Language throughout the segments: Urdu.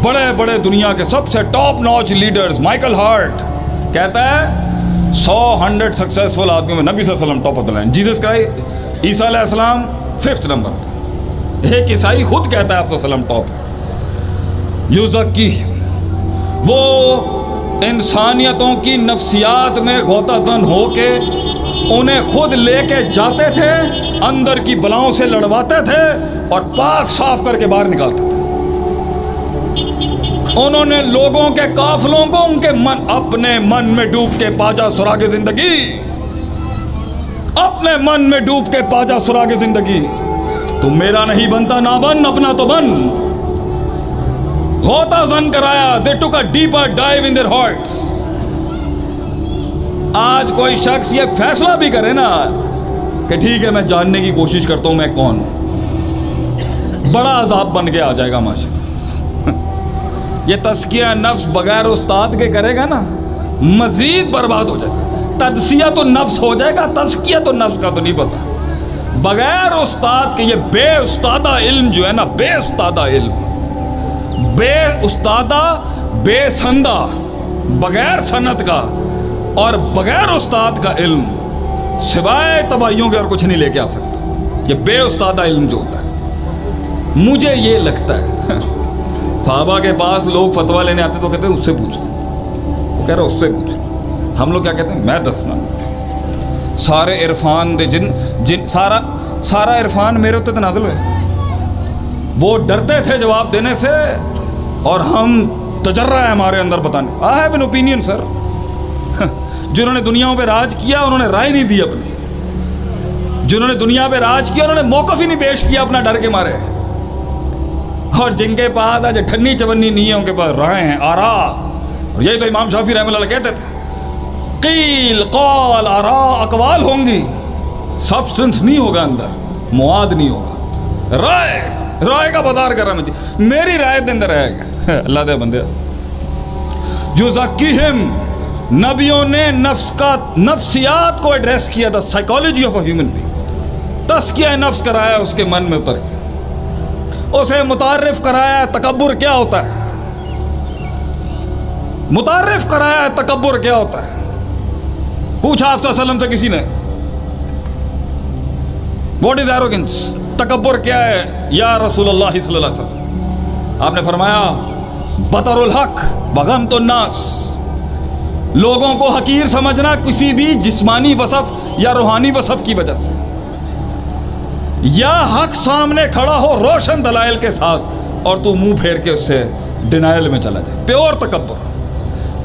بڑے بڑے دنیا کے سب سے top notch leaders, Michael Hart کہتا ہے 100 سکسیسفل آدمیوں میں نبی صلی اللہ علیہ وسلم top of the line, Jesus Christ عیسیٰ علیہ السلام 5th نمبر، ایک عیسائی خود کہتا ہے آپ صلی اللہ علیہ وسلم ٹاپ۔ یوزکی، وہ انسانیتوں کی نفسیات میں غوطہ زن ہو کے انہیں خود لے کے جاتے تھے، اندر کی بلاؤں سے لڑواتے تھے اور پاک صاف کر کے باہر نکالتے تھے۔ انہوں نے لوگوں کے قافلوں کو ان کے اپنے من میں ڈوب کے پاجا سراغ زندگی، اپنے من میں ڈوب کے پاجا سراغ زندگی، تو میرا نہیں بنتا نہ بن، اپنا تو بن۔ غوطہ زن کرایا، they took a deeper dive in their hearts۔ آج کوئی شخص یہ فیصلہ بھی کرے نا کہ ٹھیک ہے میں جاننے کی کوشش کرتا ہوں میں کون ہوں، بڑا عذاب بن کے آ جائے گا ماشاء۔ یہ تزکیہ نفس بغیر استاد کے کرے گا نا مزید برباد ہو جائے گا۔ تجزیہ تو نفس ہو جائے گا، تزکیہ تو نفس کا تو نہیں پتا۔ بغیر استاد کے یہ بے استادہ علم جو ہے نا، بے استادہ علم، بے استادہ، بے سندہ، بغیر سند کا اور بغیر استاد کا علم سوائے تباہیوں کے اور کچھ نہیں لے کے آ سکتا۔ یہ بے استادہ علم جو ہوتا ہے، مجھے یہ لگتا ہے صحابہ کے پاس لوگ فتویٰ لینے آتے تو کہتے ہیں اس سے پوچھ، وہ کہہ رہا اس سے پوچھ۔ ہم لوگ کیا کہتے ہیں؟ میں دسنا سارے عرفان دے جن سارا عرفان میرے اتنے نازل ہوئے۔ وہ ڈرتے تھے جواب دینے سے اور ہم تجرہ ہے ہمارے اندر بتانے۔ آئی ہیو این اوپینین سر۔ جنہوں نے دنیا پہ راج کیا انہوں نے رائے نہیں دی اپنی، جنہوں نے دنیا پہ راج کیا انہوں نے موقف ہی نہیں پیش کیا اپنا ڈر کے مارے، اور جن کے پاس آج ٹھنی چونی نہیں ہے ان کے پاس رائے ہیں، آرا۔ اور یہی تو امام شافعی رحمۃ اللہ کہتے تھے، قیل قال آرا، اقوال ہوں گی، سبسٹنس نہیں ہوگا، اندر مواد نہیں ہوگا، رائے کا بازار کر رہا مجھے، میری رائے دے اندر رہے گا۔ اللہ دے بندے، یزکیہم، نبیوں نے نفس کا نفسیات کو ایڈریس کیا تھا، psychology of a human being, تزکیہ نفس کرایا، اس کے من میں اتر گیا، اسے متعارف کرایا تکبر کیا ہوتا ہے، متعارف کرایا تکبر کیا ہوتا ہے۔ پوچھا آپ صلی اللہ علیہ وسلم سے کسی نے، واٹ از ایروگنس، تکبر کیا ہے یا رسول اللہ صلی اللہ علیہ وسلم؟ آپ نے فرمایا بطر الحق وغمط الناس، لوگوں کو حقیر سمجھنا کسی بھی جسمانی وصف یا روحانی وصف کی وجہ سے، یا حق سامنے کھڑا ہو روشن دلائل کے ساتھ اور تو منہ پھیر کے اس سے ڈینائل میں چلا جائے، پیور تکبر۔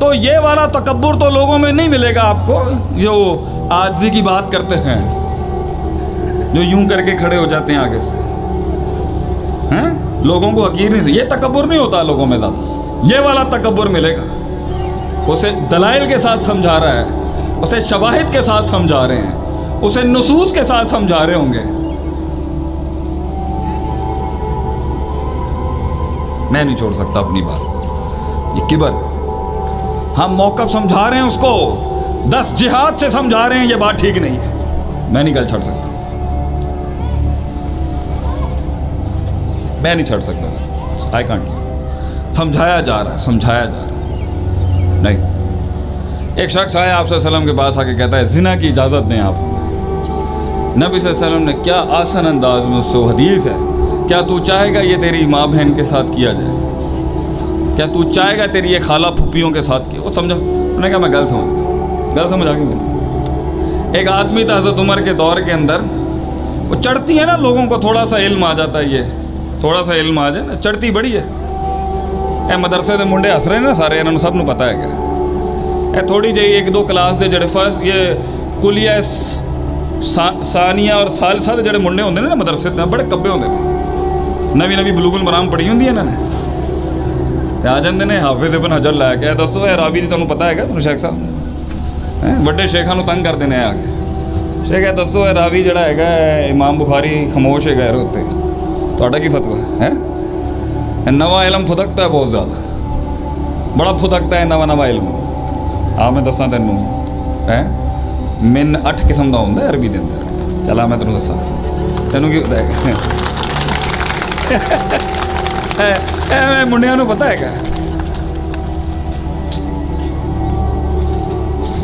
تو یہ والا تکبر تو لوگوں میں نہیں ملے گا آپ کو، جو عاجزی کی بات کرتے ہیں، جو یوں کر کے کھڑے ہو جاتے ہیں آگے سے، ہیں لوگوں کو حقیر نہیں، یہ تکبر نہیں ہوتا لوگوں میں زیادہ، یہ والا تکبر ملے گا۔ اسے دلائل کے ساتھ سمجھا رہا ہے، اسے شواہد کے ساتھ سمجھا رہے ہیں، اسے نصوص کے ساتھ سمجھا رہے ہوں گے۔ میں نہیں چھوڑ سکتا اپنی بات، یہ کبر، ہم موقف سمجھا رہے ہیں اس کو، 10 جہاد سے سمجھا رہے ہیں یہ بات ٹھیک نہیں ہے، میں نہیں گل چھڑ سکتا، میں نہیں چھڑ سکتا، آئی کانٹ۔ سمجھایا جا رہا ہے، سمجھایا جا رہا ہے، نہیں۔ ایک شخص آیا آپ صلی اللہ علیہ وسلم کے پاس آ کے کہتا ہے زنا کی اجازت دیں آپ۔ نبی صلی اللہ علیہ وسلم نے کیا آسان انداز میں اس سے حدیث ہے، کیا تو چاہے گا یہ تیری ماں بہن کے ساتھ کیا جائے، کیا تو چاہے گا تیری یہ خالہ پھوپھیوں کے ساتھ کیا؟ وہ سمجھا، انہوں نے کہا میں گل سمجھ آ گئی مجھے۔ ایک آدمی تھا حضرت عمر کے دور کے اندر، وہ چڑھتی ہے نا لوگوں کو تھوڑا سا علم آ جاتا ہے، یہ تھوڑا سا علم آ جائے نا چڑھتی بڑی ہے۔ اے مدرسے دے منڈے ہس رہے نا سارے، انہوں نے سب نے پتا ہے کہ اے تھوڑی جہی 1-2 کلاس دے جڑے فرسٹ یہ کلیہ ثانیہ اور ثالثہ دے جڑے منڈے ہوندے نا مدرسے دے بڑے کبے ہوندے نے، نوی بلوغ المرام پڑھی ہوندی ہے انہوں نے، آ جاندے نے حافظ ابن حجر لے کے دسو اے راوی دی تانوں پتہ ہے گا شیخ صاحب، بڑے شیخاں نوں تنگ کر دینے آ کے، شیخ دسو اے راوی جڑا ہے امام بخاری خاموش ہے غیر ہوتے، تہاڈا کی فتوی ہے؟ نواں علم پھدکتا ہے بہت زیادہ، بڑا پھدکتا ہے نواں علم۔ آ میں دساں تینوں من 8 قسم کا ہوندا ہے عربی دے اندر، چلا میں تینوں دساں، تینوں کی پتہ ہے ਐਵੇਂ ਮੁੰਡਿਆਂ ਨੂੰ ਪਤਾ ਹੈਗਾ।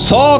100